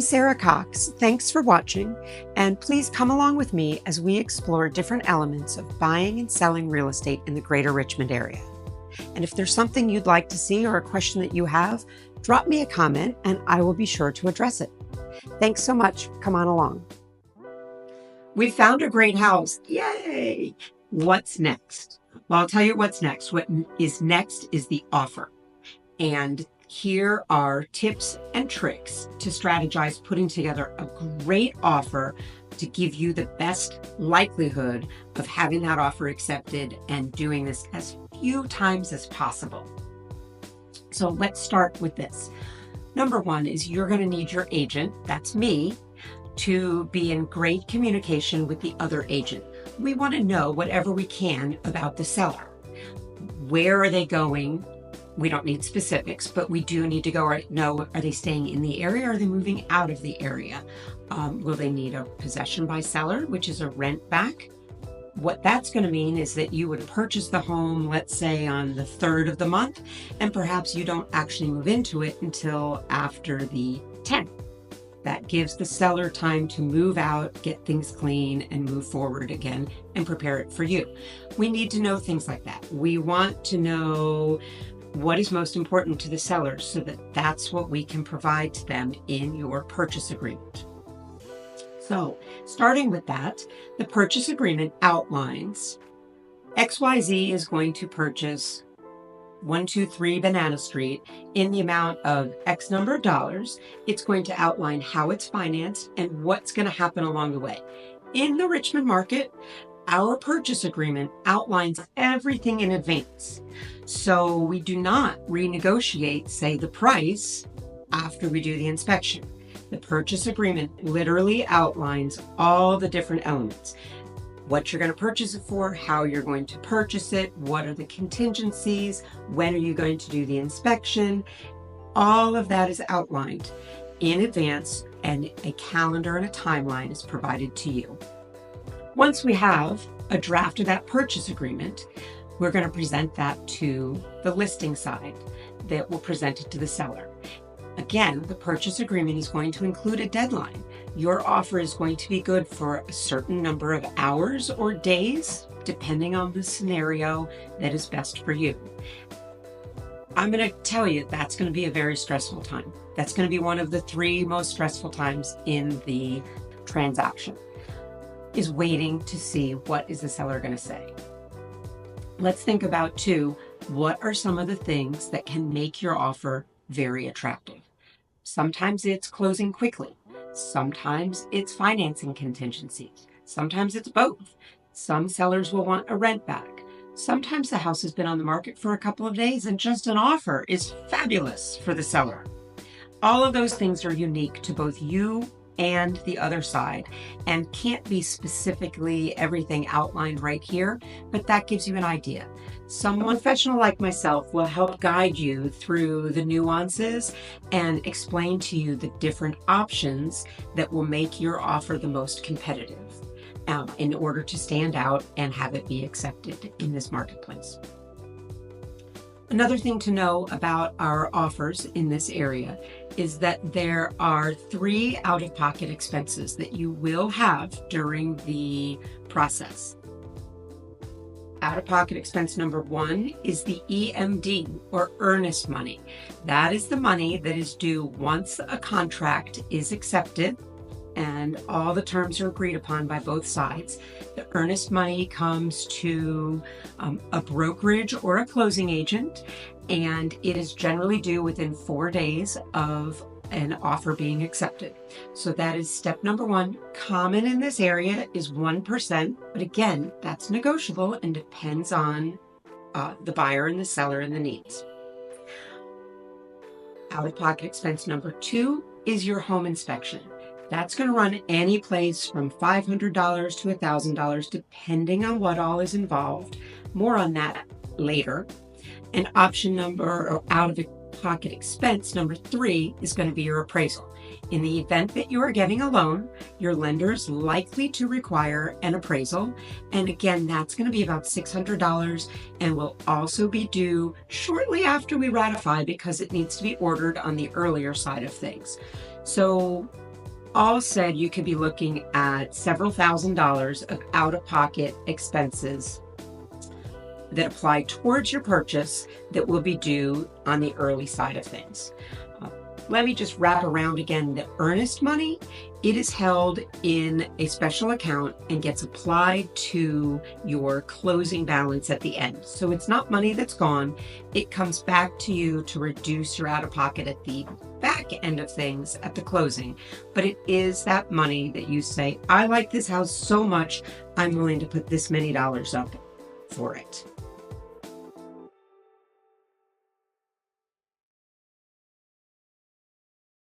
Sarah Cox. Thanks for watching, and please come along with me as we explore different elements of buying and selling real estate in the greater Richmond area. And if there's something you'd like to see or a question that you have, drop me a comment and I will be sure to address it. Thanks so much. Come on along. We found a great house. Yay! What's next? Well, I'll tell you what's next. What is next is the offer. And here are tips and tricks to strategize putting together a great offer to give you the best likelihood of having that offer accepted and doing this as few times as possible. So let's start with this. Number one is you're going to need your agent, that's me, to be in great communication with the other agent. We want to know whatever we can about the seller. Where are they going? We don't need specifics, but we do need to know, are they staying in the area? Or are they moving out of the area? Will they need a possession by seller, which is a rent back? What that's going to mean is that you would purchase the home, let's say on the 3rd of the month, and perhaps you don't actually move into it until after the 10th. That gives the seller time to move out, get things clean, and move forward again and prepare it for you. We need to know things like that. We want to know what is most important to the seller so that that's what we can provide to them in your purchase agreement. So starting with that, the purchase agreement outlines XYZ is going to purchase 123 Banana Street in the amount of X number of dollars. It's going to outline how it's financed and what's going to happen along the way. In the Richmond market, our purchase agreement outlines everything in advance. So we do not renegotiate, say, the price after we do the inspection. The purchase agreement literally outlines all the different elements. What you're going to purchase it for, how you're going to purchase it, what are the contingencies, when are you going to do the inspection. All of that is outlined in advance, and a calendar and a timeline is provided to you. Once we have a draft of that purchase agreement, we're going to present that to the listing side that will present it to the seller. Again, the purchase agreement is going to include a deadline. Your offer is going to be good for a certain number of hours or days, depending on the scenario that is best for you. I'm going to tell you that's going to be a very stressful time. That's going to be one of the 3 most stressful times in the transaction, is waiting to see what is the seller going to say. Let's think about too, what are some of the things that can make your offer very attractive? Sometimes it's closing quickly. Sometimes it's financing contingencies. Sometimes it's both. Some sellers will want a rent back. Sometimes the house has been on the market for a couple of days and just an offer is fabulous for the seller. All of those things are unique to both you and the other side and can't be specifically everything outlined right here, but that gives you an idea. Someone professional like myself will help guide you through the nuances and explain to you the different options that will make your offer the most competitive in order to stand out and have it be accepted in this marketplace. Another thing to know about our offers in this area is that there are 3 out-of-pocket expenses that you will have during the process. Out-of-pocket expense number 1 is the EMD, or earnest money. That is the money that is due once a contract is accepted and all the terms are agreed upon by both sides. The earnest money comes to a brokerage or a closing agent, and it is generally due within 4 days of an offer being accepted. So that is step number 1. Common in this area is 1%, but again, that's negotiable and depends on the buyer and the seller and the needs. Out-of-pocket expense number 2 is your home inspection. That's going to run any place from $500 to $1,000, depending on what all is involved. More on that later. And option number, or out-of-pocket expense number 3, is going to be your appraisal. In the event that you are getting a loan, your lender is likely to require an appraisal. And again, that's going to be about $600 and will also be due shortly after we ratify because it needs to be ordered on the earlier side of things. So all said, you could be looking at several $1,000s of out-of-pocket expenses that apply towards your purchase that will be due on the early side of things. Let me just wrap around again. The earnest money, it is held in a special account and gets applied to your closing balance at the end. So it's not money that's gone. It comes back to you to reduce your out-of-pocket at the back end of things at the closing. But it is that money that you say, I like this house so much, I'm willing to put this many dollars up for it.